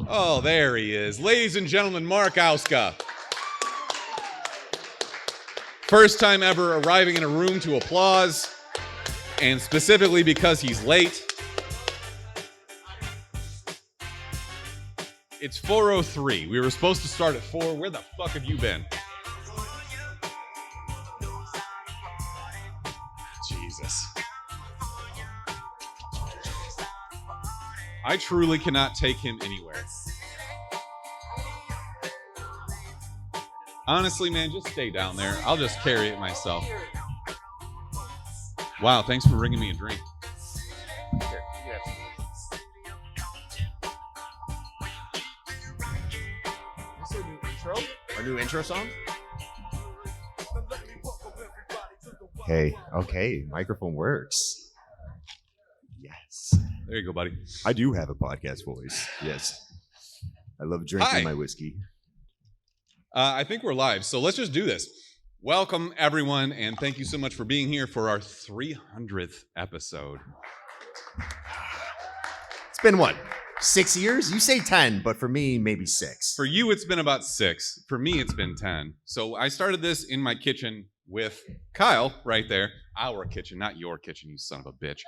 Oh, there he is. Ladies and gentlemen, Mark Auska. First time ever arriving in a room to applause, and specifically because he's late. It's 4:03. We were supposed to start at 4. Where the fuck have you been? Jesus. I truly cannot take him anywhere. Honestly, man, just stay down there. I'll just carry it myself. Wow, thanks for bringing me a drink. Here, This is a new intro? Our new intro song? Hey, okay, microphone works. Yes. There you go, buddy. I do have a podcast voice. Yes. I love drinking my whiskey. I think we're live, so let's just do this. Welcome, everyone, and thank you so much for being here for our 300th episode. It's been what? 6 years? You say 10, but for me, maybe 6. For you, it's been about 6. For me, it's been 10. So I started this in my kitchen with Kyle right there. Our kitchen, not your kitchen, you son of a bitch.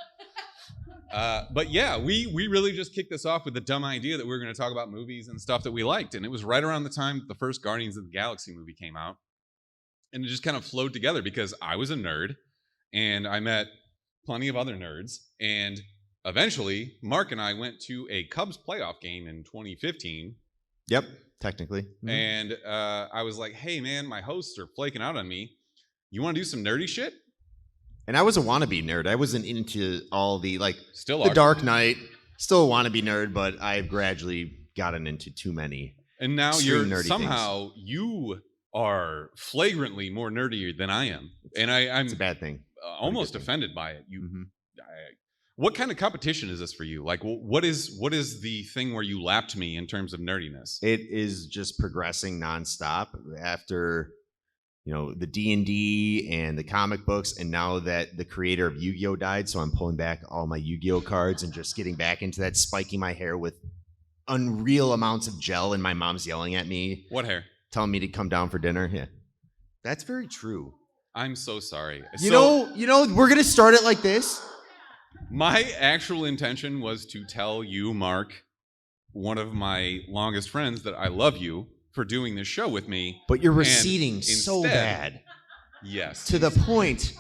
But yeah, we really just kicked this off with the dumb idea that we were going to talk about movies and stuff that we liked. And it was right around the time the first Guardians of the Galaxy movie came out. And it just kind of flowed together because I was a nerd and I met plenty of other nerds. And eventually, Mark and I went to a Cubs playoff game in 2015. Yep, technically. Mm-hmm. And I was like, hey, man, my hosts are flaking out on me. You want to do some nerdy shit? And I was a wannabe nerd. I wasn't into all the, Still the are. Dark Knight. Still a wannabe nerd, but I've gradually gotten into too many. And now nerdy you are flagrantly more nerdy than I am. And I'm it's a bad thing. Almost offended by it. What kind of competition is this for you? Like, what is the thing where you lapped me in terms of nerdiness? It is just progressing nonstop after, the D&D and the comic books, and now that the creator of Yu-Gi-Oh died, so I'm pulling back all my Yu-Gi-Oh cards and just getting back into that, spiking my hair with unreal amounts of gel, and my mom's yelling at me. What hair? Telling me to come down for dinner. Yeah, that's very true. I'm so sorry. You know, we're gonna start it like this. My actual intention was to tell you, Mark, one of my longest friends, that I love you for doing this show with me. But you're receding so bad. Yes. To the point.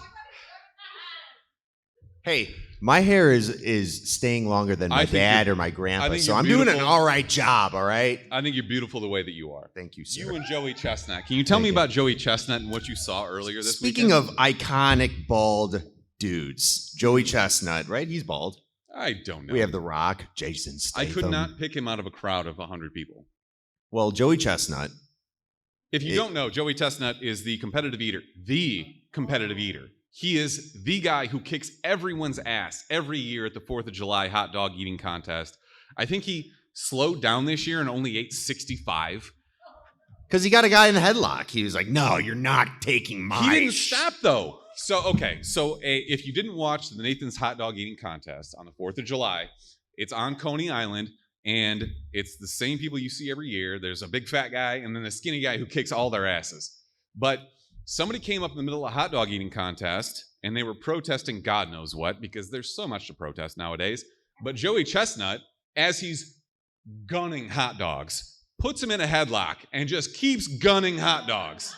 Hey, my hair is staying longer than my dad or my grandpa, so I'm doing an all right job, all right? I think you're beautiful the way that you are. Thank you, sir. You and Joey Chestnut. Can you tell me about Joey Chestnut and what you saw earlier this Speaking weekend? of iconic bald dudes, Joey Chestnut, right? He's bald. I don't know. We have The Rock, Jason Statham. I could not pick him out of a crowd of 100 people. Well, Joey Chestnut. If you don't know, Joey Chestnut is the competitive eater. The competitive eater. He is the guy who kicks everyone's ass every year at the 4th of July hot dog eating contest. I think he slowed down this year and only ate 65. Because he got a guy in the headlock. He was like, no, you're not taking mine. He didn't stop, though. So if you didn't watch the Nathan's hot dog eating contest on the 4th of July, it's on Coney Island, and it's the same people you see every year. There's a big fat guy and then a skinny guy who kicks all their asses. But somebody came up in the middle of a hot dog eating contest, and they were protesting God knows what, because there's so much to protest nowadays. But Joey Chestnut, as he's gunning hot dogs, puts him in a headlock and just keeps gunning hot dogs.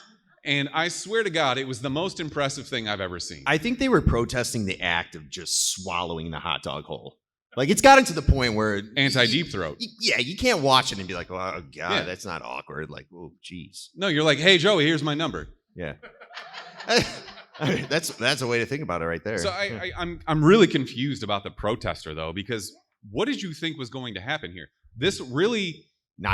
And I swear to God, it was the most impressive thing I've ever seen. I think they were protesting the act of just swallowing the hot dog whole. Like, it's gotten to the point where... Anti-deep throat. Yeah, you can't watch it and be like, oh, God, that's not awkward. Like, oh, geez. No, you're like, hey, Joey, here's my number. Yeah. That's a way to think about it right there. So I'm really confused about the protester, though, because what did you think was going to happen here? This really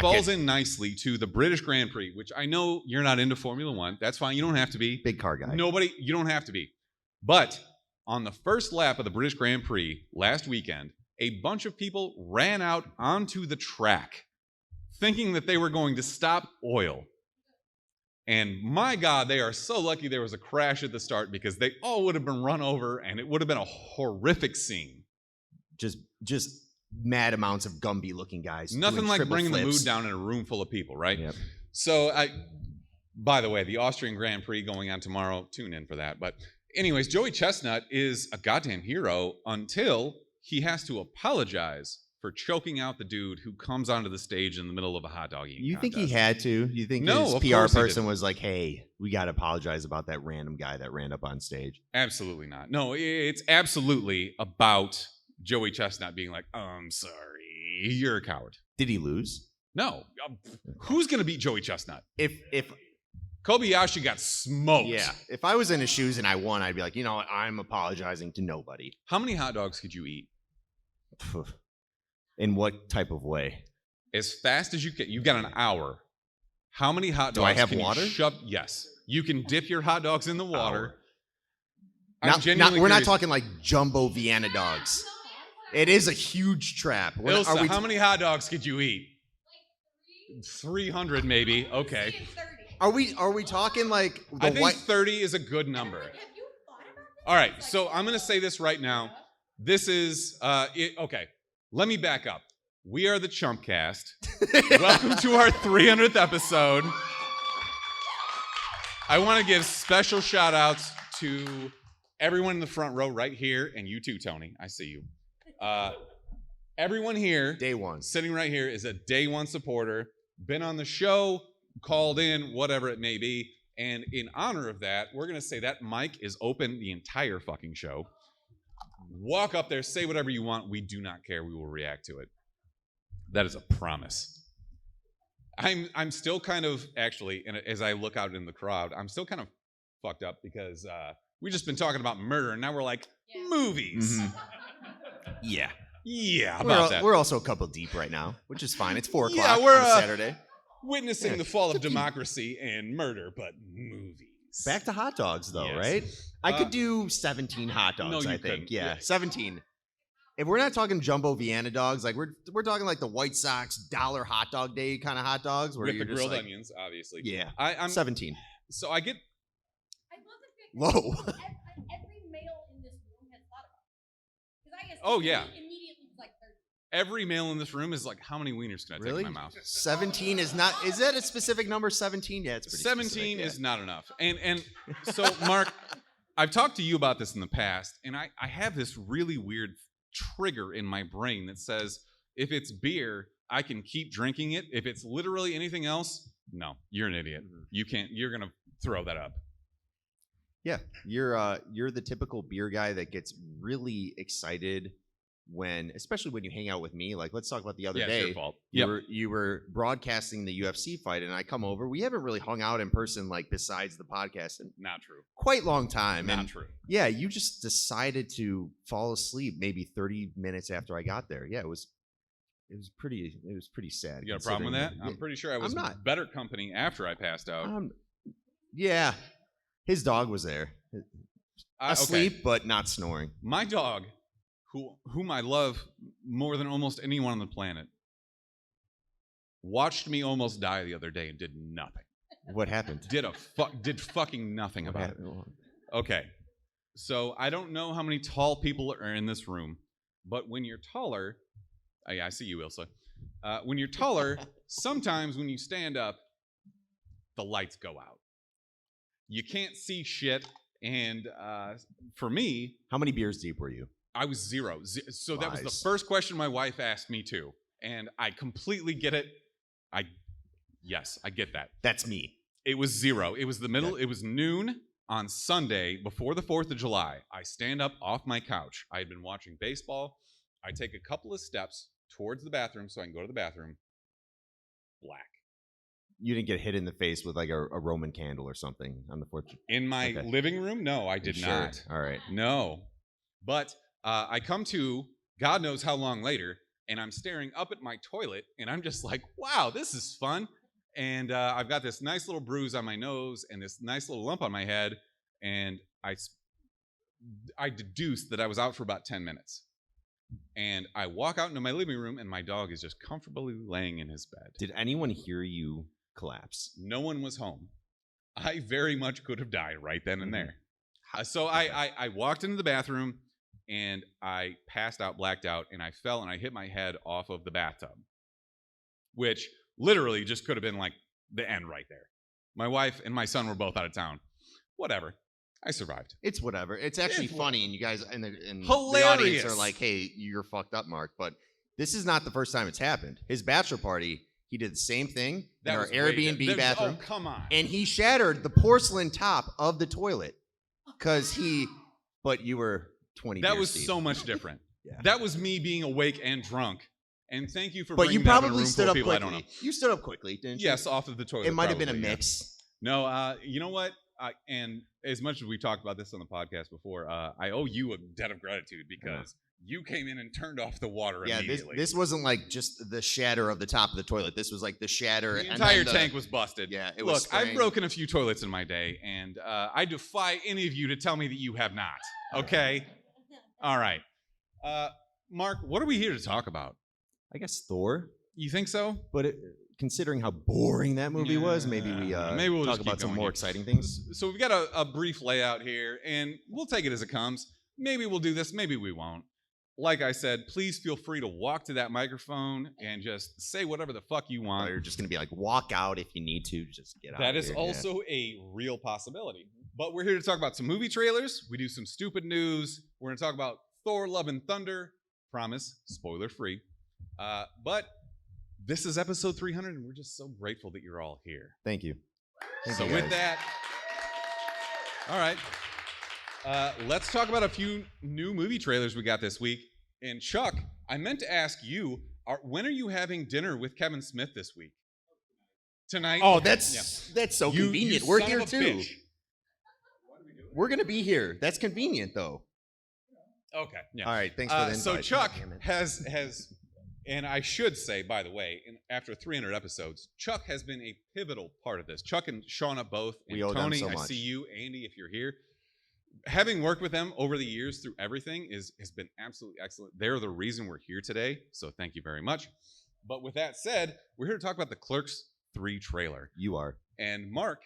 falls in nicely to the British Grand Prix, which I know you're not into Formula One. That's fine. You don't have to be. Big car guy. You don't have to be. But on the first lap of the British Grand Prix last weekend, a bunch of people ran out onto the track thinking that they were going to stop oil. And my God, they are so lucky there was a crash at the start, because they all would have been run over and it would have been a horrific scene. Just mad amounts of Gumby looking guys. Nothing doing like triple bringing the flips. mood down in a room full of people, right? Yep. So, by the way, the Austrian Grand Prix going on tomorrow. Tune in for that. But anyways, Joey Chestnut is a goddamn hero until he has to apologize for choking out the dude who comes onto the stage in the middle of a hot dog eating You think he contest. had to? You think No, his of PR course he person didn't. was like, "Hey, we got to apologize about that random guy that ran up on stage"? Absolutely not. No, it's absolutely about Joey Chestnut being like, I'm sorry, you're a coward. Did he lose? No. Who's going to beat Joey Chestnut? If Kobayashi got smoked. yeah, if I was in his shoes and I won, I'd be like, you know what? I'm apologizing to nobody. How many hot dogs could you eat? In what type of way? As fast as you can. You've got an hour. How many hot dogs Do I have can water? you shove? Yes. You can dip your hot dogs in the water. I'm Not, genuinely we're not curious. talking like jumbo Vienna dogs. It is a huge trap. Ilsa, how many hot dogs could you eat? 300 maybe. Okay. Are we talking like the I think white? 30 is a good number. All right, so I'm going to say this right now. This is okay. Let me back up. We are the Chumpcast. Welcome to our 300th episode. I want to give special shout outs to everyone in the front row right here, and you too, Tony. I see you. Everyone here, Day one. sitting right here, is a day one supporter, been on the show, called in, whatever it may be. And in honor of that, we're going to say that mic is open the entire fucking show. Walk up there, say whatever you want. We do not care. We will react to it. That is a promise. I'm still kind of, actually, and as I look out in the crowd, I'm still kind of fucked up because we've just been talking about murder, and now we're like, movies. Mhm. Yeah. Yeah, about that. We're also a couple deep right now, which is fine. It's 4 o'clock Yeah, we're, on a Saturday. Witnessing Yeah, the fall of it's a few- democracy and murder, but movies. Back to hot dogs, though, Yes. right? I could do 17 hot dogs, no, you I think. couldn't. Yeah, Yeah. 17. If we're not talking jumbo Vienna dogs, like we're talking like the White Sox $1 hot dog day kind of hot dogs, where With the you're just grilled like, onions, obviously. yeah, I'm 17. so I get I love the fact Low. that every male in this room has thought about it. 'Cause I guess Oh, yeah. immediately was like 30. every male in this room is like, how many wieners can I Really? take in my mouth? 17 is not. Is that a specific number? 17? Yeah, it's pretty 17 specific, is not enough. And so, Mark, I've talked to you about this in the past, and I have this really weird trigger in my brain that says, if it's beer, I can keep drinking it. If it's literally anything else, no, you're an idiot. You can't. You're gonna throw that up. Yeah, you're the typical beer guy that gets really excited when, especially when you hang out with me. Like, let's talk about the other Yeah, it's day. your fault. You Yep. you were broadcasting the UFC fight, and I come over. We haven't really hung out in person, like besides the podcast, in Not true. quite long time. Not and true. yeah, you just decided to fall asleep maybe 30 minutes after I got there. Yeah, it was pretty sad. You got a problem with that? considering I'm pretty sure I was not. better company after I passed out. Yeah, his dog was there, Okay. asleep but not snoring. My dog, whom I love more than almost anyone on the planet, watched me almost die the other day and did nothing. What happened? Did fucking nothing What about it. happened? Okay. So I don't know how many tall people are in this room, but when you're taller, yeah, I see you, Ilsa. When you're taller, sometimes when you stand up, the lights go out. You can't see shit, and for me, How many beers deep were you? I was zero. So that was the Lies. first question my wife asked me too, and I completely get it. Yes, I get that. That's me. It was zero. It was the middle. It was noon on Sunday before the 4th of July. I stand up off my couch. I had been watching baseball. I take a couple of steps towards the bathroom so I can go to the bathroom. Black. You didn't get hit in the face with like a Roman candle or something on the 4th. In my Okay. living room? No, I did Sure. not. All right. No. But I come to God knows how long later, and I'm staring up at my toilet, and I'm just like, wow, this is fun. And I've got this nice little bruise on my nose and this nice little lump on my head, and I deduced that I was out for about 10 minutes. And I walk out into my living room, and my dog is just comfortably laying in his bed. Did anyone hear you collapse? No one was home. I very much could have died right then and Mhm. there. So I walked into the bathroom. and I passed out, blacked out, and I fell and I hit my head off of the bathtub, which literally just could have been like the end right there. My wife and my son were both out of town. Whatever. I survived. It's whatever. It's actually It's funny, and you guys in the audience Hilarious. are like, "Hey, you're fucked up, Mark." But this is not the first time it's happened. His bachelor party, he did the same thing in our was way Airbnb different. bathroom, Oh, come on. and he shattered the porcelain top of the toilet because he. But you were 20. That beers was deep. so much different. Yeah. That was me being awake and drunk. And thank you for But bringing you that up in a probably room stood full of up people I quickly. don't know. You stood up quickly, didn't you? Yes, off of the toilet. It might have been a probably, yeah. mix. No, you know what? And as much as we talked about this on the podcast before, I owe you a debt of gratitude because you came in and turned off the water Yeah, immediately. this wasn't like just the shatter of the top of the toilet. This was like the shatter. The and entire then the- tank was busted. Yeah, it Look, was. I've spraying. broken a few toilets in my day, and I defy any of you to tell me that you have not. Okay? All right. Mark, what are we here to talk about? I guess Thor. You think so? But considering how boring that movie was, maybe Maybe we'll talk just keep about some going more here. exciting things. So we've got a brief layout here, and we'll take it as it comes. Maybe we'll do this, maybe we won't. Like I said, please feel free to walk to that microphone and just say whatever the fuck you Or want. you're just gonna be like, walk out if you need to. Just get out. That of is here. also a real possibility. But we're here to talk about some movie trailers. We do some stupid news. We're going to talk about Thor: Love and Thunder. Promise, spoiler free. But this is episode 300, and we're just so grateful that you're all here. Thank you. Thank So you, with guys. that, all right, let's talk about a few new movie trailers we got this week. And Chuck, I meant to ask you, when are you having dinner with Kevin Smith this week? Tonight? Oh, Yeah. that's so You- convenient. you We're son here of a too. bitch. We're gonna be here. That's convenient though. Okay. Yeah. All right. Thanks for the invite. So Chuck God damn it. has, and I should say, by the way, after 300 episodes, Chuck has been a pivotal part of this. Chuck and Shauna both, and We owe them Tony, so I much. see you, Andy, if you're here. Having worked with them over the years through everything has been absolutely excellent. They're the reason we're here today, so thank you very much. But with that said, we're here to talk about the Clerks 3 trailer. You are. And Mark,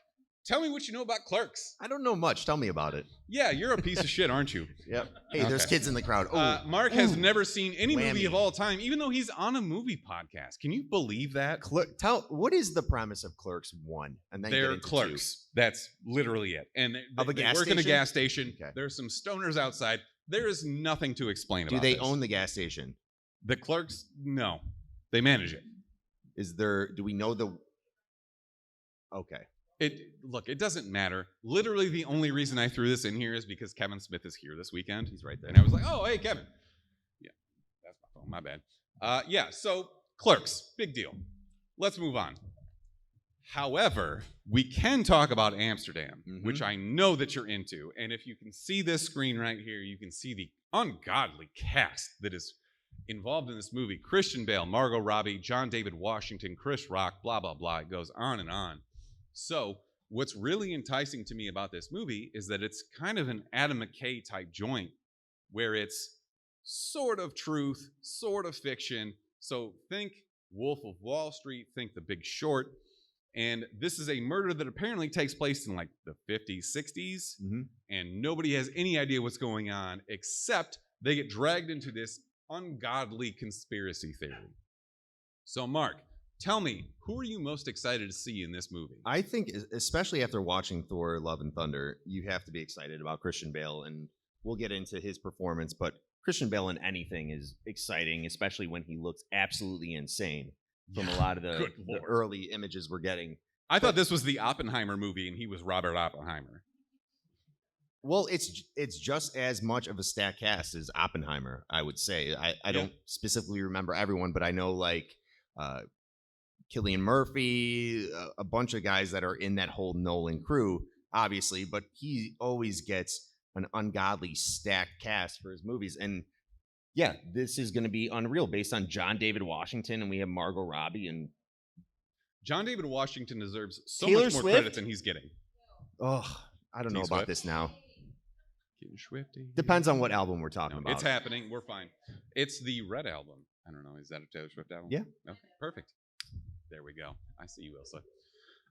tell me what you know about Clerks. I don't know much. Tell me about it. Yeah, you're a piece of shit, aren't you? Yep. Hey, there's Okay. kids in the crowd. Oh, Mark has Ooh. never seen any movie of Whammy. all time, even though he's on a movie podcast. Can you believe that? tell what is the premise of Clerks 1? And then get They're into 2. clerks. That's literally it. And Of a they gas work in a station? gas station. Okay. There's some stoners outside. There is nothing to explain Do about they this. own the gas station? The clerks? No. They manage it. Is there? Do we know the? Okay. Look, it doesn't matter. Literally, the only reason I threw this in here is because Kevin Smith is here this weekend. He's right there. And I was like, oh, hey, Kevin. Yeah, that's my phone. My bad. Yeah, so Clerks, big deal. Let's move on. However, we can talk about Amsterdam, Mhm. which I know that you're into. And if you can see this screen right here, you can see the ungodly cast that is involved in this movie. Christian Bale, Margot Robbie, John David Washington, Chris Rock, blah, blah, blah. It goes on and on. So what's really enticing to me about this movie is that it's kind of an Adam McKay type joint where it's sort of truth, sort of fiction. So think Wolf of Wall Street, think The Big Short. And this is a murder that apparently takes place in like the 50s, 60s, Mhm. and nobody has any idea what's going on except they get dragged into this ungodly conspiracy theory. So, Mark, tell me, who are you most excited to see in this movie? I think, especially after watching Thor: Love and Thunder, you have to be excited about Christian Bale, and we'll get into his performance. But Christian Bale in anything is exciting, especially when he looks absolutely insane from a lot of Good the Lord. early images we're getting. I thought this was the Oppenheimer movie, and he was Robert Oppenheimer. Well, it's just as much of a stacked cast as Oppenheimer, I would say. I don't specifically remember everyone, but I know like Cillian Murphy, a bunch of guys that are in that whole Nolan crew, obviously, but he always gets an ungodly stacked cast for his movies. And yeah, this is going to be unreal based on John David Washington, and we have Margot Robbie and John David Washington deserves so Taylor much more Swift? credit than he's getting. oh, I don't know T. about Swift? this now. Getting Swifty. Depends on what album we're talking No, about. it's happening. We're fine. It's the Red album. I don't know. Is that a Taylor Swift album? Yeah. Okay. Perfect. There we go. I see you,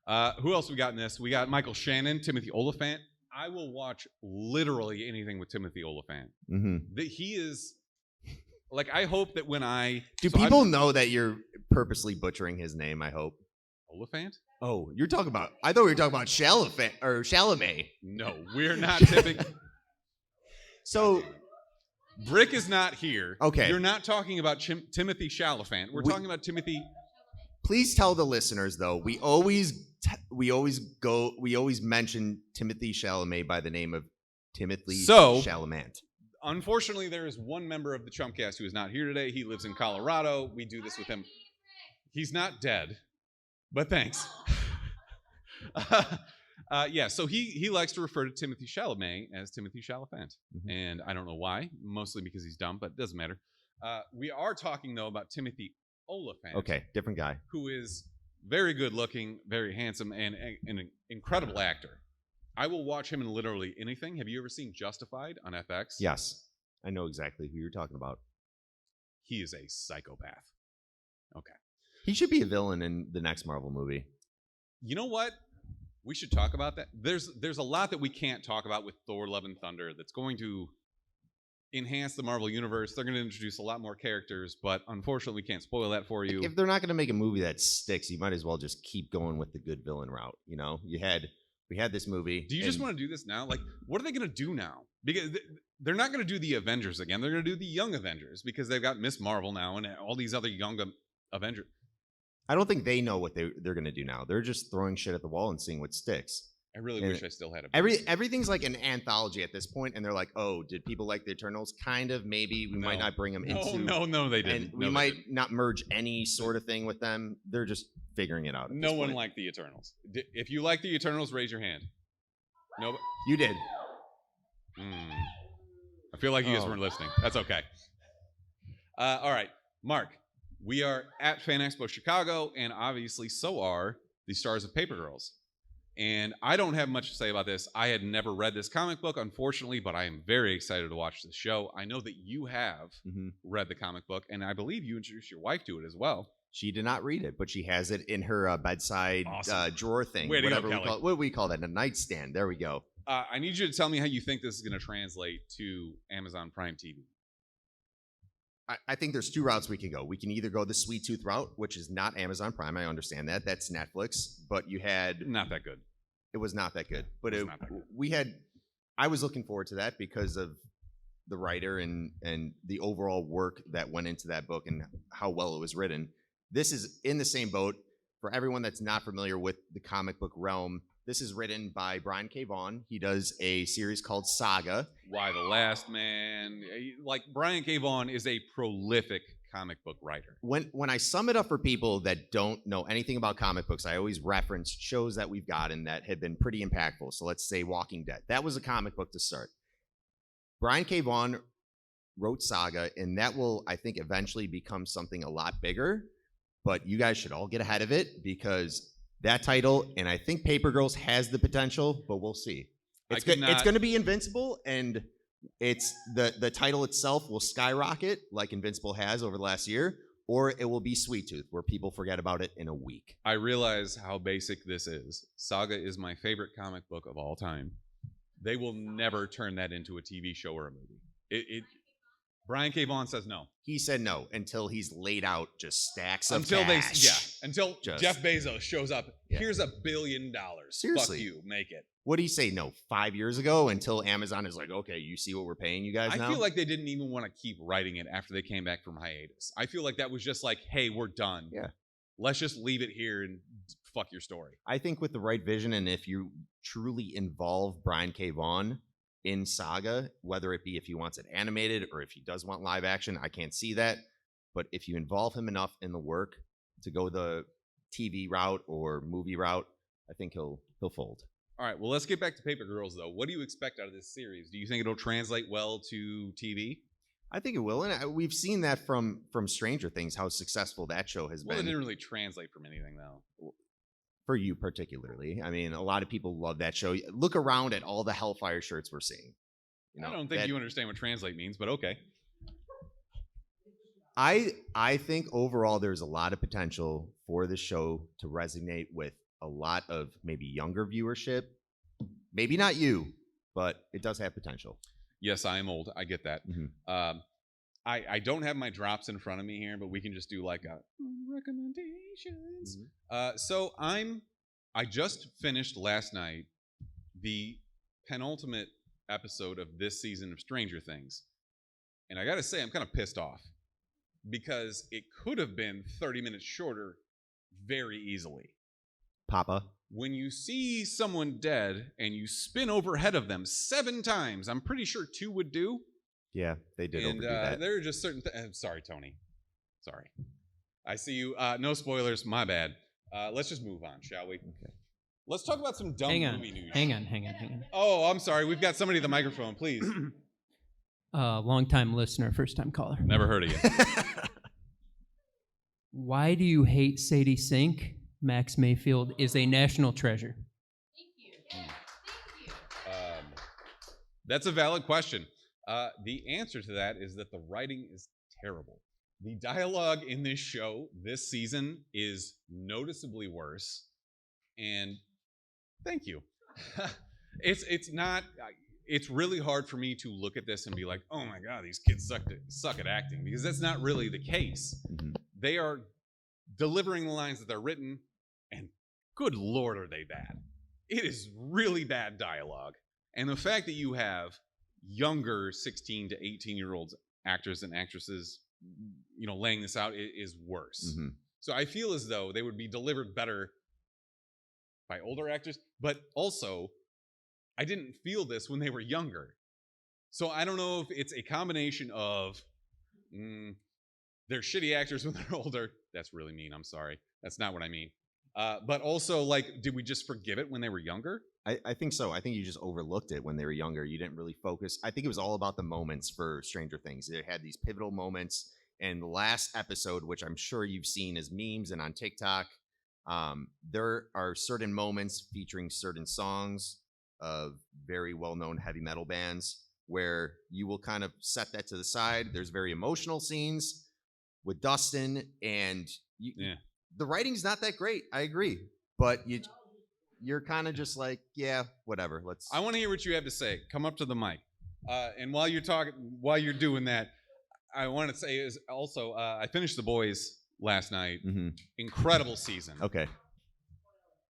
Ilsa. Who else we got in this? We got Michael Shannon, Timothy Oliphant, I will watch literally anything with Timothy Oliphant. Mm-hmm. He is like, I hope that when I Do so people know that you're purposely butchering his name? I hope. Oliphant? Oh, you're talking about. I thought we were talking about Chalamet. No, we're not tipping. So Brick is not here. Okay. You're not talking about Timothy Chalamet. We're talking about Timothy. please tell the listeners though, we always mention Timothy Chalamet by the name of Timothy Chalamet. Unfortunately, there is one member of the Chumpcast who is not here today. He lives in Colorado. We do this with him. He's not dead, but thanks. Yeah, so he likes to refer to Timothy Chalamet as Timothy Chalamet, and I don't know why. Mostly because he's dumb, but it doesn't matter. We are talking though about Timothy Oliphant. Okay, different guy. Who is very good looking, very handsome, and an incredible actor. I will watch him in literally anything. Have you ever seen Justified on FX? Yes, I know exactly who you're talking about. He is a psychopath. Okay. He should be a villain in the next Marvel movie. You know what? We should talk about that. There's a lot that we can't talk about with Thor: Love and Thunder that's going to enhance the Marvel universe. They're going to introduce a lot more characters, but unfortunately, we can't spoil that for you. If they're not going to make a movie that sticks, you might as well just keep going with the good villain route. You know, we had this movie. Do you just want to do this now? Like, what are they going to do now? Because they're not going to do the Avengers again. They're going to do the Young Avengers because they've got Miss Marvel now and all these other young Avengers. I don't think they know what they're going to do now. They're just throwing shit at the wall and seeing what sticks. I really wish I still had a everything's like an anthology at this point, and they're like, oh, did people like the Eternals? Kind of, maybe. We might not bring them into. No, they didn't. And we might not merge any sort of thing with them. They're just figuring it out. No one liked the Eternals. If you like the Eternals, raise your hand. No, you did. I feel like you guys weren't listening. That's okay. All right, Mark. We are at Fan Expo Chicago, and obviously so are the stars of Paper Girls. And I don't have much to say about this. I had never read this comic book, unfortunately, but I am very excited to watch this show. I know that you have read the comic book, and I believe you introduced your wife to it as well. She did not read it, but she has it in her bedside drawer thing. Way to whatever go, we call it. What do we call that? A nightstand. There we go. I need you to tell me how you think this is going to translate to Amazon Prime TV. I think there's two routes we can go. We can either go the Sweet Tooth route, which is not Amazon Prime. I understand that. That's Netflix. But you had... Not that good. It was not that good. But not that good. We had... I was looking forward to that because of the writer and the overall work that went into that book and how well it was written. This is in the same boat. For everyone that's not familiar with the comic book realm, this is written by Brian K. Vaughan. He does a series called Saga. Y the Last Man. Like, Brian K. Vaughan is a prolific comic book writer. When I sum it up for people that don't know anything about comic books, I always reference shows that we've gotten that have been pretty impactful. So let's say Walking Dead. That was a comic book to start. Brian K. Vaughan wrote Saga, and that will, I think, eventually become something a lot bigger. But you guys should all get ahead of it because that title, and I think Paper Girls has the potential, but we'll see. It's going to be Invincible, and it's the title itself will skyrocket like Invincible has over the last year, or it will be Sweet Tooth, where people forget about it in a week. I realize how basic this is. Saga is my favorite comic book of all time. They will never turn that into a TV show or a movie. Brian K. Vaughan says no. He said no until he's laid out just stacks of until cash. Until Jeff Bezos shows up. Yeah. Here's $1 billion. Seriously. Fuck you, make it. What do you say? No, 5 years ago until Amazon is like, okay, you see what we're paying you guys now? I feel like they didn't even want to keep writing it after they came back from hiatus. I feel like that was just like, hey, we're done. Yeah. Let's just leave it here and fuck your story. I think with the right vision, and if you truly involve Brian K. Vaughan in Saga, whether it be if he wants it animated or if he does want live action, I can't see that. But if you involve him enough in the work to go the TV route or movie route, I think he'll fold. All right, well, let's get back to Paper Girls, though. What do you expect out of this series? Do you think it'll translate well to TV? I think it will, and we've seen that from Stranger Things, how successful that show has been. Well, it didn't really translate from anything, though. For you particularly. I mean, a lot of people love that show. Look around at all the Hellfire shirts we're seeing. You know, I don't think you understand what translate means, but okay. I think overall there's a lot of potential for the show to resonate with a lot of maybe younger viewership. Maybe not you, but it does have potential. Yes, I am old. I get that. Mhm. I don't have my drops in front of me here, but we can just do like a recommendations. So I just finished last night the penultimate episode of this season of Stranger Things, and I got to say I'm kind of pissed off because it could have been 30 minutes shorter very easily. Papa. When you see someone dead and you spin overhead of them 7 times, I'm pretty sure 2 would do. Yeah, they did And overdo that. there are just certain things. Sorry, Tony. Sorry. I see you. No spoilers. My bad. Let's just move on, shall we? Okay. Let's talk about some dumb movie news. Hang on. Oh, I'm sorry. We've got somebody at the microphone, please. Long-time listener, first-time caller. Never heard of you. Why do you hate Sadie Sink? Max Mayfield is a national treasure. Thank you. Yes, thank you. That's a valid question. The answer to that is that the writing is terrible. The dialogue in this show this season is noticeably worse. And thank you. It's not. It's really hard for me to look at this and be like, oh my god, these kids suck at acting, because that's not really the case. Mhm. They are delivering the lines that they're written, and good lord, are they bad. It is really bad dialogue. And the fact that you have younger 16 to 18-year-old actors and actresses, laying this out is worse. Mhm. So I feel as though they would be delivered better by older actors, but also I didn't feel this when they were younger. So I don't know if it's a combination of they're shitty actors when they're older. That's really mean. I'm sorry. That's not what I mean. But also, like, did we just forgive it when they were younger? I think so. I think you just overlooked it when they were younger. You didn't really focus. I think it was all about the moments for Stranger Things. It had these pivotal moments. And the last episode, which I'm sure you've seen as memes and on TikTok, there are certain moments featuring certain songs of very well-known heavy metal bands where you will kind of set that to the side. There's very emotional scenes with Dustin, and the writing's not that great. I agree, but you're kind of just like, yeah, whatever. I want to hear what you have to say. Come up to the mic, and while you're doing that, I want to say is also I finished The Boys last night. Mm-hmm. Incredible season. Okay.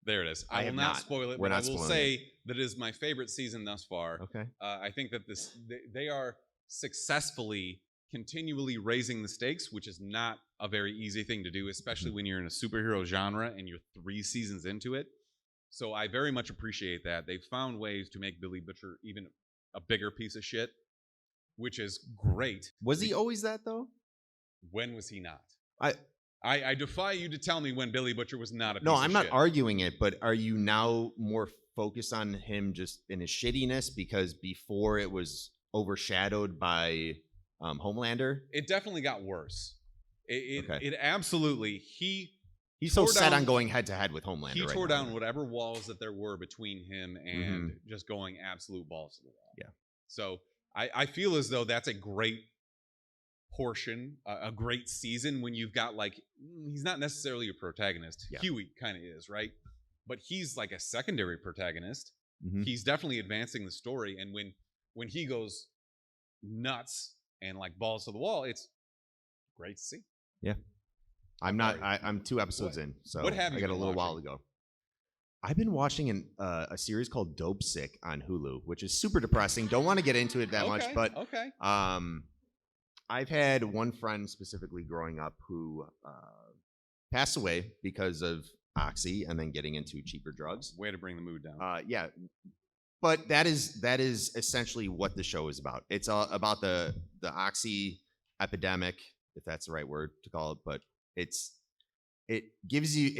There it is. I will have not not. spoil it, We're but I not will spoiling say that it is my favorite season thus far. Okay. I think that they are successfully continually raising the stakes, which is not a very easy thing to do, especially when you're in a superhero genre and you're 3 seasons into it. So I very much appreciate that. They've found ways to make Billy Butcher even a bigger piece of shit, which is great. Was he always that though? When was he not? I defy you to tell me when Billy Butcher was not a piece No, of I'm shit. not arguing it, but are you now more focused on him just in his shittiness because before it was overshadowed by Homelander? It definitely got worse. Okay. It absolutely He's so tore set down- on going head to head with Homelander. he right tore now. down whatever walls that there were between him and just going absolute balls to the wall. Yeah. So I feel as though that's a great portion, a great season when you've got like he's not necessarily a protagonist. Yeah. Huey kind of is, right? But he's like a secondary protagonist. Mhm. He's definitely advancing the story, and when he goes nuts and like balls to the wall, it's great to see. I'm 2 episodes in, so What have I you got a been little while to watching? go. I've been watching a series called Dope Sick on Hulu, which is super depressing. Don't want to get into it that much, but okay. I've had one friend specifically growing up who passed away because of Oxy and then getting into cheaper drugs. Way to bring the mood down. Yeah, but that is essentially what the show is about. It's about the Oxy epidemic, if that's the right word to call it. But it gives you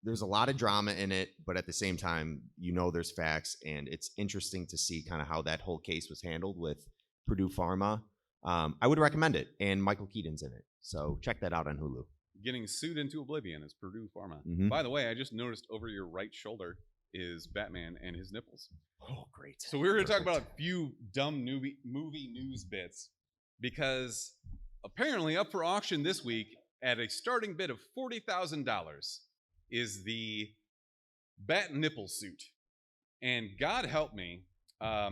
there's a lot of drama in it, but at the same time, there's facts, and it's interesting to see kind of how that whole case was handled with Purdue Pharma. I would recommend it, and Michael Keaton's in it, so check that out on Hulu. Getting sued into oblivion is Purdue Pharma. Mhm. By the way, I just noticed over your right shoulder is Batman and his nipples. Oh, great! So we were going to talk Perfect. about a few dumb movie news bits, because apparently up for auction this week at a starting bid of $40,000 is the Bat nipple suit. And God help me. I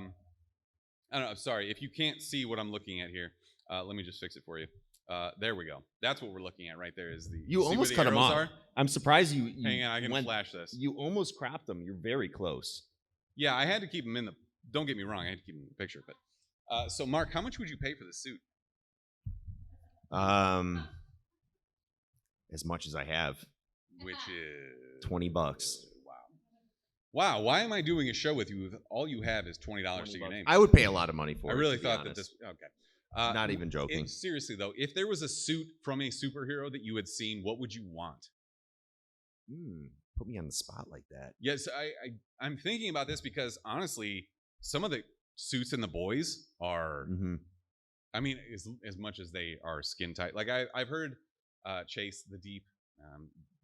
don't know. I'm sorry. If you can't see what I'm looking at here, let me just fix it for you. There we go. That's what we're looking at right there. Is the You see where almost the cut them arrows off. are? I'm surprised you. Hang on, I can went, flash this. You almost cropped them. You're very close. Yeah, I had to keep them in the. Don't get me wrong. I had to keep them in the picture. But so, Mark, how much would you pay for the suit? As much as I have. Which is $20. Wow. Wow. Why am I doing a show with you if all you have is $20 to your name? I would pay a lot of money for it. I really to be thought that honest. this. Okay. Not even joking. Seriously though, if there was a suit from a superhero that you had seen, what would you want? Put me on the spot like that. Yes, I'm thinking about this because honestly, some of the suits in The Boys are. Mm-hmm. I mean, as much as they are skin tight. Like I've heard Chase the Deep,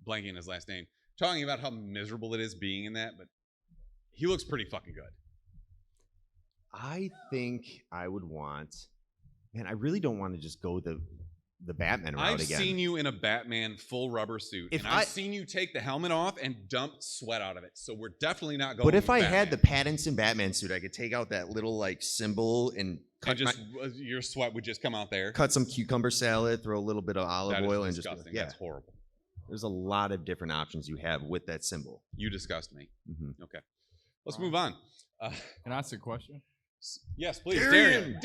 blanking his last name, talking about how miserable it is being in that, but he looks pretty fucking good. I think I would want. Man, I really don't want to just go the Batman route I've again. seen you in a Batman full rubber suit, and I've seen you take the helmet off and dump sweat out of it. So we're definitely not going. But if with I Batman. had the Pattinson Batman suit, I could take out that little like symbol and cut your sweat would just come out there. cut some cucumber salad, throw a little bit of olive That is oil, and disgusting. just yeah. That's horrible. There's a lot of different options you have with that symbol. You disgust me. Mm-hmm. Okay, let's move on. Can I ask a question? Yes, please, Darian.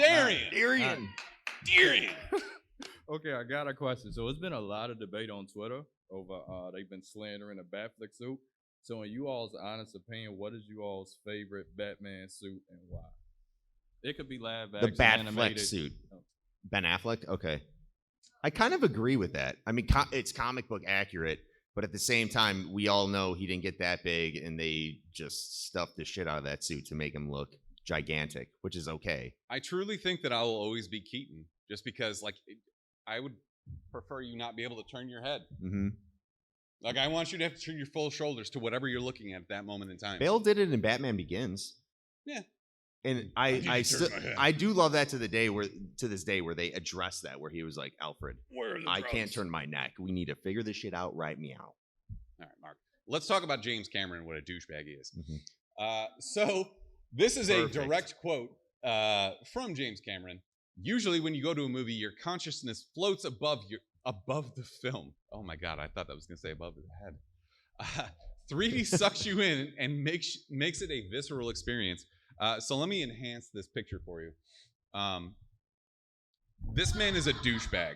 Darian. Okay, I got a question. So it's been a lot of debate on Twitter over they've been slandering the Batfleck suit. So in you all's honest opinion, what is you all's favorite Batman suit and why? It could be live The action, Batfleck animated. suit. Oh. Ben Affleck? Okay. I kind of agree with that. I mean, it's comic book accurate, but at the same time, we all know he didn't get that big, and they just stuffed the shit out of that suit to make him look gigantic, which is okay. I truly think that I will always be Keaton, just because, like, I would prefer you not be able to turn your head. Mm-hmm. Like, I want you to have to turn your full shoulders to whatever you're looking at that moment in time. Bale did it in Batman Begins. Yeah. And I do love that to this day where they address that, where he was like, Alfred, I can't turn my neck. We need to figure this shit out right meow. All right, Mark. Let's talk about James Cameron and what a douchebag he is. Mm-hmm. So this is Perfect. a direct quote from James Cameron. Usually when you go to a movie, your consciousness floats above the film. Oh my God, I thought that was going to say above the head. 3D sucks you in and makes it a visceral experience. So let me enhance this picture for you. This man is a douchebag.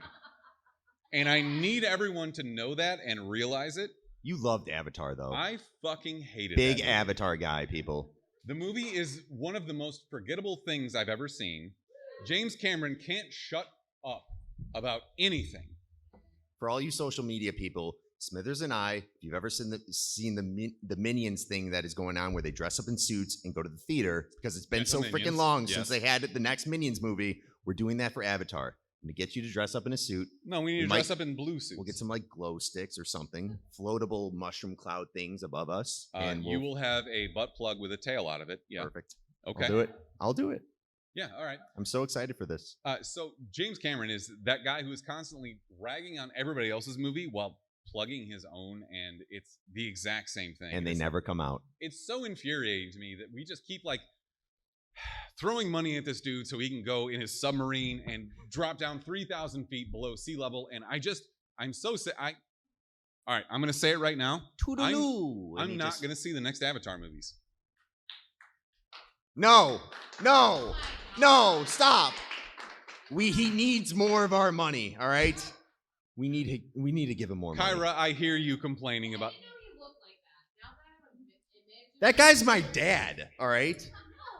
And I need everyone to know that and realize it. You loved Avatar, though. I fucking hated Big that movie. Avatar guy, people. The movie is one of the most forgettable things I've ever seen. James Cameron can't shut up about anything. For all you social media people, Smithers and I, if you've ever seen the Minions thing that is going on where they dress up in suits and go to the theater, because it's been Yes, so the freaking Minions. long Yes. since they had the next Minions movie, we're doing that for Avatar. And to get you to dress up in a suit, No, we need to dress up in blue suits. we'll get some like glow sticks or something, floatable mushroom cloud things above us, and you will have a butt plug with a tail out of it. Yeah. perfect. Okay. I'll do it. Yeah. All right. I'm so excited for this. So James Cameron is that guy who is constantly ragging on everybody else's movie while plugging his own, and it's the exact same thing. And they never come out. It's so infuriating to me that we just keep like throwing money at this dude so he can go in his submarine and drop down 3,000 feet below sea level. And I'm so sick. All right, I'm going to say it right now. Toodaloo. I'm not going to see the next Avatar movies. No, stop. He needs more of our money, all right? We need to give him more money. Kyra, I hear you complaining about. I didn't know you looked like that. Now that I have an image. That guy's my dad, all right?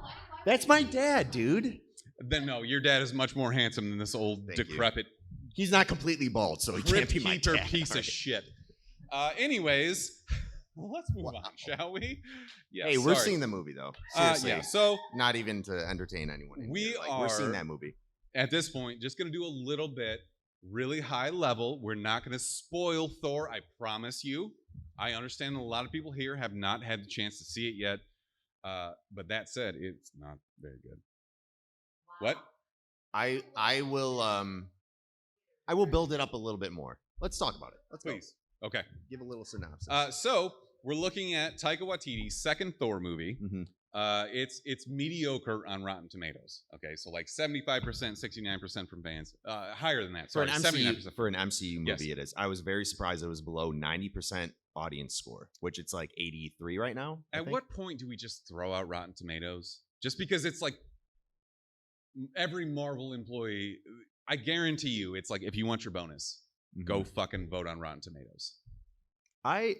No, That's my dad, dude. Then no, your dad is much more handsome than this old Thank you. decrepit He's not completely bald, so he can't be my keeper dad. piece all of right? shit. Anyways, let's move on, shall we? Yeah. Hey, we're sorry. seeing the movie though. Seriously, Yeah. So not even to entertain anyone. in We here. We're seeing are- that movie. at this point, just going to do a little bit, really high level. We're not going to spoil Thor, I promise you. I understand a lot of people here have not had the chance to see it yet. But that said, it's not very good. What? I will build it up a little bit more. Let's talk about it. Let's go. Please. Okay. Give a little synopsis. So we're looking at Taika Waititi's second Thor movie. Mhm. It's mediocre on Rotten Tomatoes. Okay, so like 75%, 69% from fans. Higher than that. For Sorry, an 79%. MCU for an MCU Yes. movie, it is. I was very surprised it was below 90% audience score, which it's like 83 right now. I At think. what point do we just throw out Rotten Tomatoes? Just because it's like every Marvel employee, I guarantee you, it's like if you want your bonus, Mhm. go fucking vote on Rotten Tomatoes. I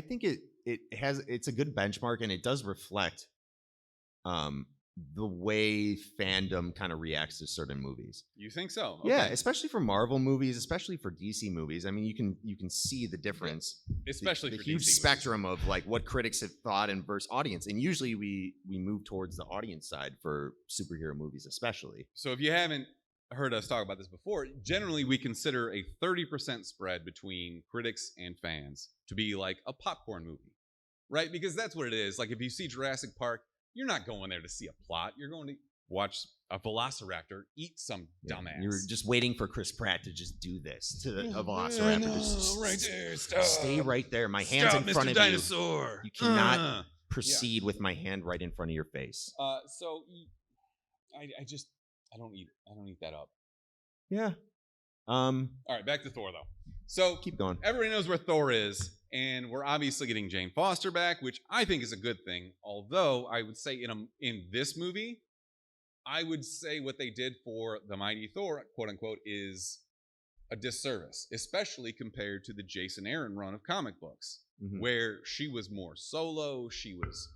think it's a good benchmark, and it does reflect the way fandom kind of reacts to certain movies. You think so? Yeah, Okay. especially for Marvel movies, especially for DC movies. I mean, you can see the difference, Especially the for huge DC movies. spectrum of like what critics have thought and versus audience. And usually we move towards the audience side for superhero movies, especially. So if you haven't heard us talk about this before, generally we consider a 30% spread between critics and fans to be like a popcorn movie, right? Because that's what it is. Like if you see Jurassic Park, you're not going there to see a plot. You're going to watch a velociraptor eat some dumbass. You're just waiting for Chris Pratt to just do this to a velociraptor. Just right there. Stop. Stay right there. My hand's Stop, in front Mr. of Dinosaur. you. You cannot proceed with my hand right in front of your face. So I don't eat that up. Yeah. All right, back to Thor though. So Keep going. everybody knows where Thor is, and we're obviously getting Jane Foster back, which I think is a good thing. Although I would say in this movie, I would say what they did for the Mighty Thor, quote unquote, is a disservice, especially compared to the Jason Aaron run of comic books, Mhm. where she was more solo, she was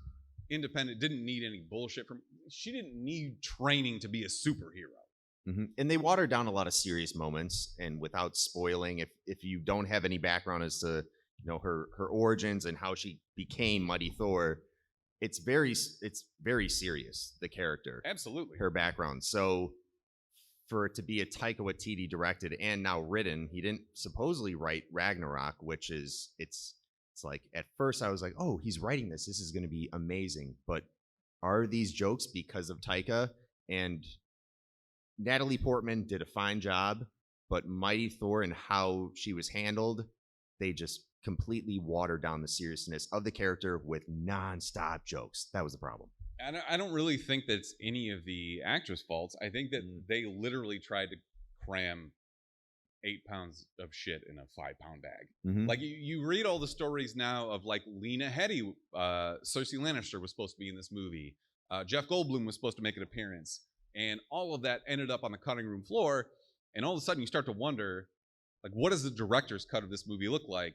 independent, didn't need any bullshit she didn't need training to be a superhero. Mhm. And they watered down a lot of serious moments, and without spoiling, if you don't have any background as to her origins and how she became Mighty Thor, it's very serious, the character, Absolutely. her background. So for it to be a Taika Waititi directed and now written, he didn't supposedly write Ragnarok, which is it's like at first I was like, oh, he's writing this is going to be amazing, but are these jokes because of Taika? And Natalie Portman did a fine job, but Mighty Thor and how she was handled, they just completely watered down the seriousness of the character with nonstop jokes. That was the problem. I don't really think that's any of the actress' faults. I think that they literally tried to cram 8 pounds of shit in a 5-pound bag. Mhm. Like you read all the stories now of like Lena Headey, Cersei Lannister was supposed to be in this movie. Jeff Goldblum was supposed to make an appearance. And all of that ended up on the cutting room floor. And all of a sudden you start to wonder, like, what does the director's cut of this movie look like?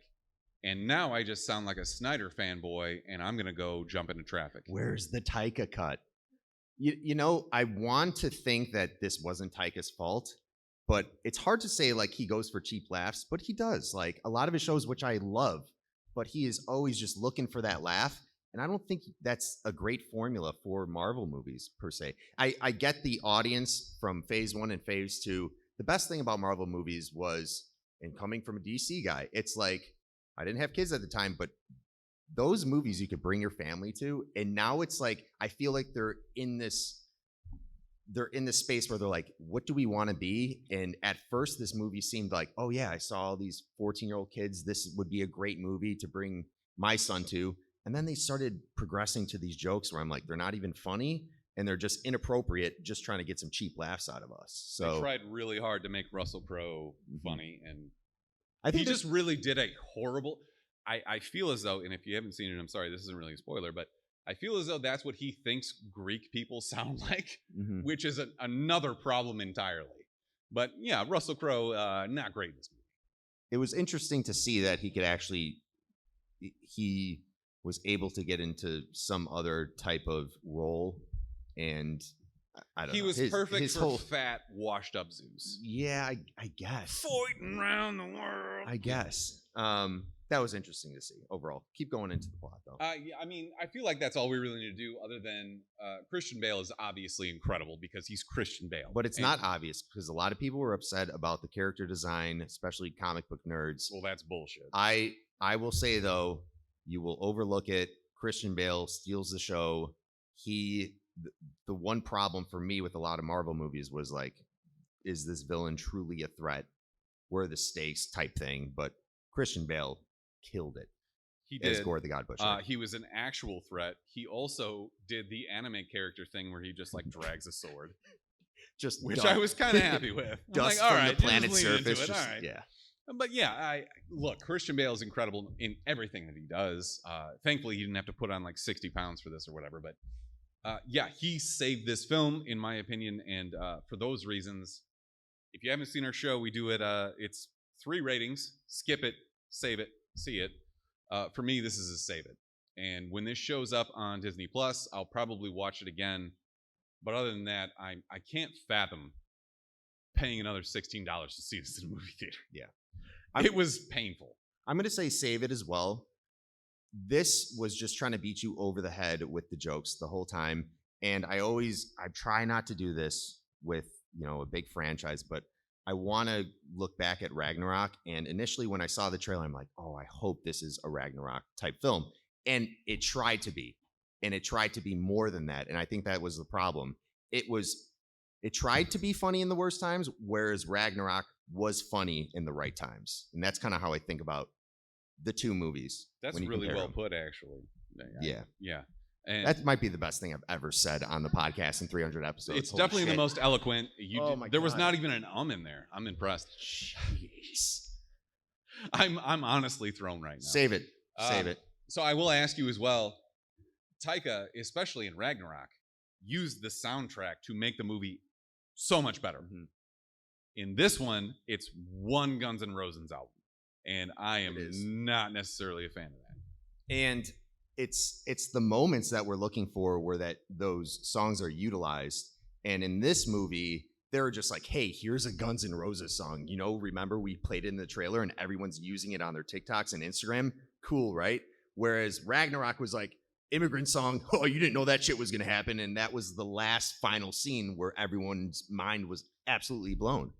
And now I just sound like a Snyder fanboy, and I'm going to go jump into traffic. Where's the Taika cut? I want to think that this wasn't Taika's fault, but it's hard to say like he goes for cheap laughs, but he does. Like a lot of his shows, which I love, but he is always just looking for that laugh. And I don't think that's a great formula for Marvel movies per se. I get the audience from phase 1 and phase 2. The best thing about Marvel movies was, and coming from a DC guy, it's like, I didn't have kids at the time, but those movies you could bring your family to. And now it's like, I feel like they're in this space where they're like, what do we want to be? And at first this movie seemed like, oh yeah, I saw all these 14-year-old kids. This would be a great movie to bring my son to. And then they started progressing to these jokes where I'm like, they're not even funny and they're just inappropriate, just trying to get some cheap laughs out of us. So They tried really hard to make Russell Crowe funny, and I think he just really did a horrible. I feel as though, and if you haven't seen it, I'm sorry, this isn't really a spoiler, but I feel as though that's what he thinks Greek people sound like, Mhm. which is another problem entirely. But yeah, Russell Crowe, not great in this movie. it was interesting to see that he could actually, he was able to get into some other type of role, and I don't know. He was His- perfect his for whole, fat, washed up Zeus. yeah, I guess. Fighting around the world. I guess. That was interesting to see overall. Keep going into the plot though. Yeah, I mean, I feel like that's all we really need to do, other than Christian Bale is obviously incredible because he's Christian Bale. But it's And- not obvious because a lot of people were upset about the character design, especially comic book nerds. Well, that's bullshit. I will say though, you will overlook it. Christian Bale steals the show. The one problem for me with a lot of Marvel movies was like, is this villain truly a threat? Where are the stakes type thing? But Christian Bale killed it. He as did. Gore the God Butcher. He was an actual threat. He also did the anime character thing where he just like drags a sword, Just which dust- I was kind of happy with. I'm dust like, all from right, the you're just planet's leaning into surface. it, Just, all right. Yeah. But yeah, I look. Christian Bale is incredible in everything that he does. Thankfully, he didn't have to put on like 60 pounds for this or whatever. But yeah, he saved this film, in my opinion. And for those reasons, if you haven't seen our show, we do it. It's 3 ratings: skip it, save it, see it. For me, this is a save it. And when this shows up on Disney Plus, I'll probably watch it again. But other than that, I can't fathom paying another $16 to see this in a movie theater. Yeah. It was painful. I'm going to say save it as well. This was just trying to beat you over the head with the jokes the whole time. And I try not to do this with, a big franchise, but I want to look back at Ragnarok. And initially when I saw the trailer, I'm like, oh, I hope this is a Ragnarok type film. And it tried to be. And it tried to be more than that. And I think that was the problem. It tried to be funny in the worst times, whereas Ragnarok was funny in the right times. And that's kind of how I think about the 2 movies. That's when you really compare well them. put, actually. Yeah. Yeah. And That might be the best thing I've ever said on the podcast in 300 episodes. it's Holy definitely the shit. most eloquent. Oh my there was God. not even an in there. I'm impressed. Jeez. I'm honestly thrown right now. Save it. Save it. So I will ask you as well, Taika, especially in Ragnarok, used the soundtrack to make the movie so much better. Mhm. In this one, it's one Guns N' Roses album, and I am It is. not necessarily a fan of that. And it's the moments that we're looking for where that those songs are utilized. And in this movie, they're just like, hey, here's a Guns N' Roses song. Remember we played it in the trailer and everyone's using it on their TikToks and Instagram. Cool, right? Whereas Ragnarok was like, immigrant song, oh, you didn't know that shit was going to happen. And that was the last final scene where everyone's mind was absolutely blown.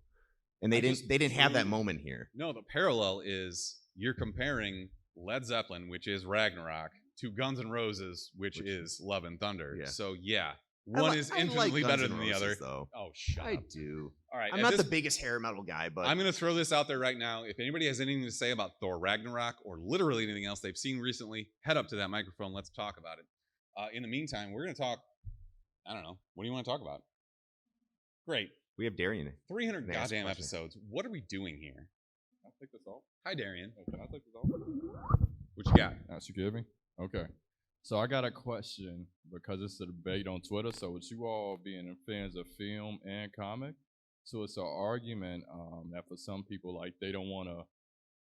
And they didn't have that moment here. No, the parallel is you're comparing Led Zeppelin, which is Ragnarok, to Guns N' Roses, which is Love and Thunder. Yeah. So yeah, one is I like infinitely Guns better N' than the Roses, other. though. Oh, shut I up. do. All right, I'm not the biggest hair metal guy, but I'm going to throw this out there right now. If anybody has anything to say about Thor Ragnarok or literally anything else they've seen recently, head up to that microphone. Let's talk about it. In the meantime, we're going to talk. I don't know. What do you want to talk about? Great. we have Darian. 300 May I ask a goddamn question? episodes. What are we doing here? Can I take this off? Hi, Darian. Oh, can I take this off? What you got? She give me? Okay. So I got a question because it's a debate on Twitter. So with you all being fans of film and comic, so it's an argument that for some people, like they don't want a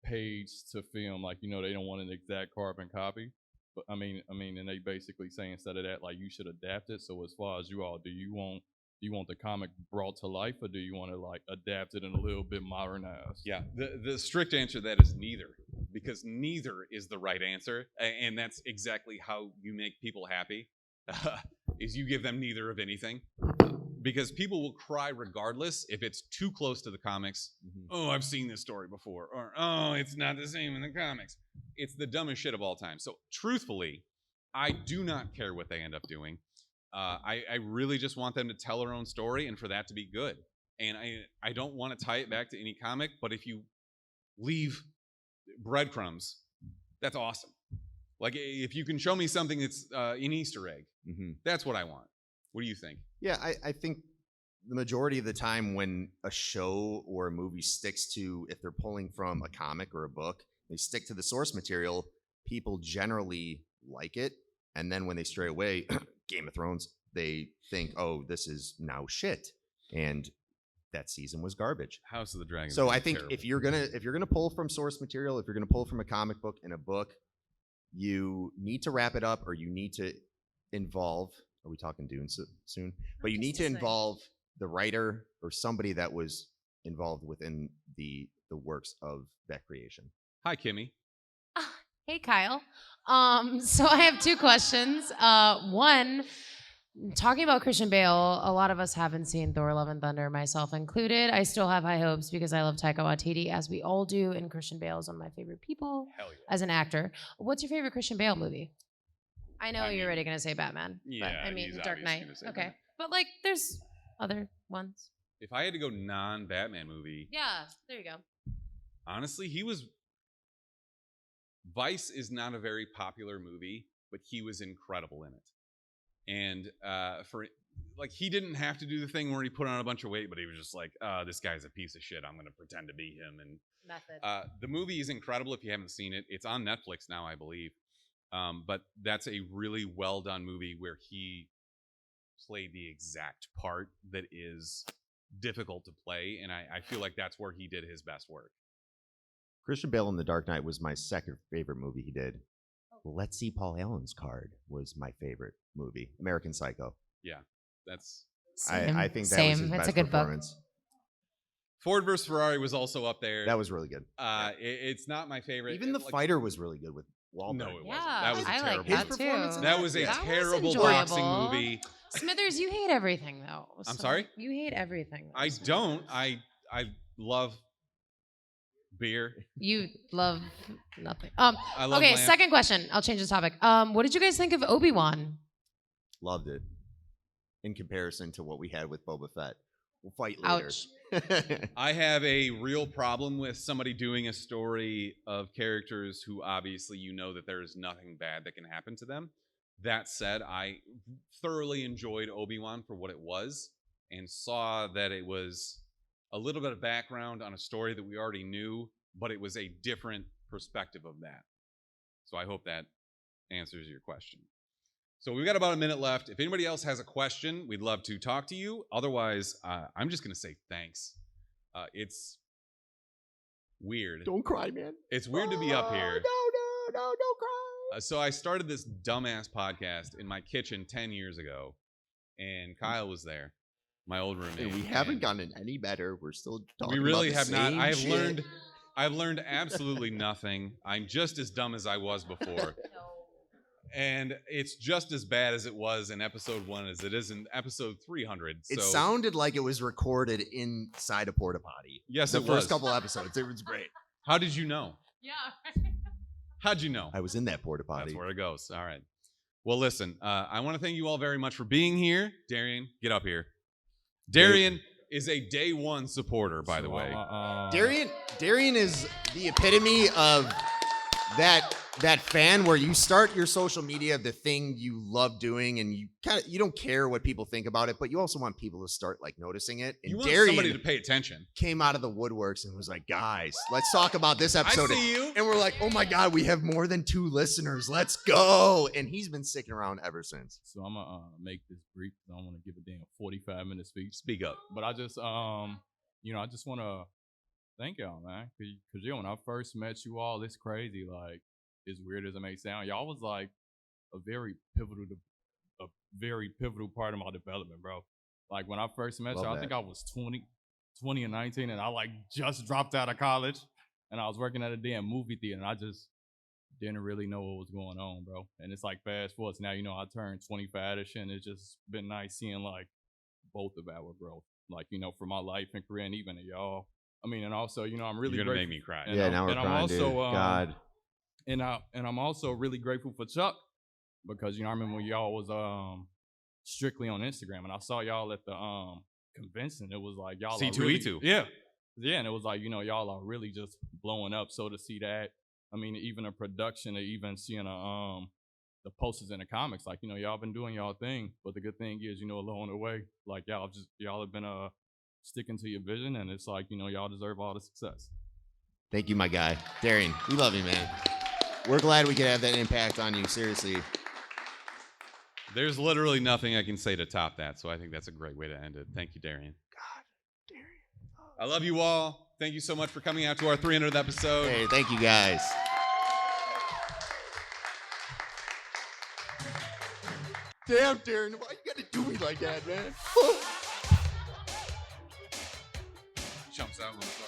page to film, like they don't want an exact carbon copy. But I mean, and they basically say instead of that, like you should adapt it. So as far as you all, do you want the comic brought to life, or do you want to like adapt it and a little bit modernized? Yeah, the strict answer to that is neither, because neither is the right answer, and that's exactly how you make people happy, is you give them neither of anything, because people will cry regardless if it's too close to the comics. Oh, I've seen this story before, or oh, it's not the same in the comics. It's the dumbest shit of all time. So truthfully, I do not care what they end up doing. I really just want them to tell their own story and for that to be good. And I don't want to tie it back to any comic, but if you leave breadcrumbs, that's awesome. Like if you can show me something that's an Easter egg, that's what I want. What do you think? Yeah, I think the majority of the time when a show or a movie sticks to, if they're pulling from a comic or a book, they stick to the source material, people generally like it. And then when they stray away, Game of Thrones, they think, oh, this is now shit. And that season was garbage. House of the Dragon. So I think if you're gonna pull from source material, if you're gonna pull from a comic book and a book, you need to wrap it up, or you need to involve. Are we talking Dune soon? But you need to involve the writer or somebody that was involved within the works of that creation. Hi, Kimmy. Hey, Kyle. So I have 2 questions. One, talking about Christian Bale, a lot of us haven't seen Thor: Love and Thunder, myself included. I still have high hopes because I love Taika Waititi, as we all do, and Christian Bale is one of my favorite people Hell yeah. as an actor. What's your favorite Christian Bale movie? I know I you're mean, already going to say Batman. Yeah, but, I mean, he's Dark obviously Knight. gonna say Okay. Batman. But, like, there's other ones. If I had to go non-Batman movie, Yeah, there you go. honestly, he was Vice is not a very popular movie, but he was incredible in it. And he didn't have to do the thing where he put on a bunch of weight, but he was just like, this guy's a piece of shit. I'm going to pretend to be him. And Method. the movie is incredible if you haven't seen it. It's on Netflix now, I believe. But that's a really well done movie where he played the exact part that is difficult to play. And I feel like that's where he did his best work. Christian Bale in The Dark Knight was my second favorite movie he did. Let's See Paul Allen's Card was my favorite movie. American Psycho. Yeah, that's. I think that was his It's best a good performance. Ford vs. Ferrari was also up there. That was really good. It's not my favorite. Even The Fighter was really good with Wahlberg. No, it wasn't. Yeah, That was a I terrible like that movie. too. That was a That was terrible enjoyable. boxing movie. Smithers, you hate everything though. I'm sorry? You hate everything. though, I Smithers. don't. I love beer. You love nothing. I love Okay, lamb. second question. I'll change the topic. What did you guys think of Obi-Wan? Loved it. In comparison to what we had with Boba Fett. We'll fight later. Ouch. I have a real problem with somebody doing a story of characters who obviously you know that there is nothing bad that can happen to them. That said, I thoroughly enjoyed Obi-Wan for what it was and saw that it was a little bit of background on a story that we already knew, but it was a different perspective of that. So I hope that answers your question. So we've got about a minute left. If anybody else has a question, we'd love to talk to you. Otherwise, I'm just going to say thanks. It's weird. Don't cry, man. It's weird to be up here. No, don't cry. So I started this dumbass podcast in my kitchen 10 years ago, and Kyle was there, my old roommate. And we haven't and gotten any better. We're still talking We really about the have not. same I have shit. I've learned absolutely nothing. I'm just as dumb as I was before. And it's just as bad as it was in episode 1 as it is in episode 300. It So, sounded like it was recorded inside a porta potty. yes, The it first was. couple episodes, it was great. How did you know? Yeah. How'd you know? I was in that porta potty. That's where it goes. All right. Well, listen, I want to thank you all very much for being here. Darian, get up here. Darian is a day one supporter, by the way. Darian is the epitome of that fan where you start your social media of the thing you love doing and you don't care what people think about it, but you also want people to start like noticing it. And You want Darian somebody to pay attention. came out of the woodworks and was like, guys, let's talk about this I episode. see you. And we're like, oh my God, we have more than 2 listeners. Let's go. And he's been sticking around ever since. So I'm gonna make this brief. I don't want to give a damn 45-minute speech. Speak up. But I just, I just want to thank y'all, man. Cause when I first met you all, it's crazy. Like, as weird as it may sound, y'all was like a very pivotal part of my development, bro. Like when I first met Love y'all, I that. think I was 20 or 19, and I like just dropped out of college, and I was working at a damn movie theater, and I just didn't really know what was going on, bro. And it's like fast forward, now, I turned 25-ish, and it's just been nice seeing like both of our growth, like, for my life and career, and even to y'all. I mean, and also, I'm really You're going to grateful. make me cry. And yeah, I'm- now we're and I'm crying, also, dude. God. And I'm also really grateful for Chuck because I remember when y'all was strictly on Instagram and I saw y'all at the convention. It was like y'all are really, C2E2. yeah, and it was like y'all are really just blowing up. So to see that, I mean, even a production, or even seeing the posters in the comics, like y'all been doing y'all thing. But the good thing is, along the way, like y'all have been sticking to your vision, and it's like y'all deserve all the success. Thank you, my guy. Darian, we love you, man. We're glad we could have that impact on you. Seriously. There's literally nothing I can say to top that, so I think that's a great way to end it. Thank you, Darian. God, Darian. I love you all. Thank you so much for coming out to our 300th episode. Hey, thank you, guys. Damn, Darren, why you gotta do me like that, man? Jumps out, motherfucker.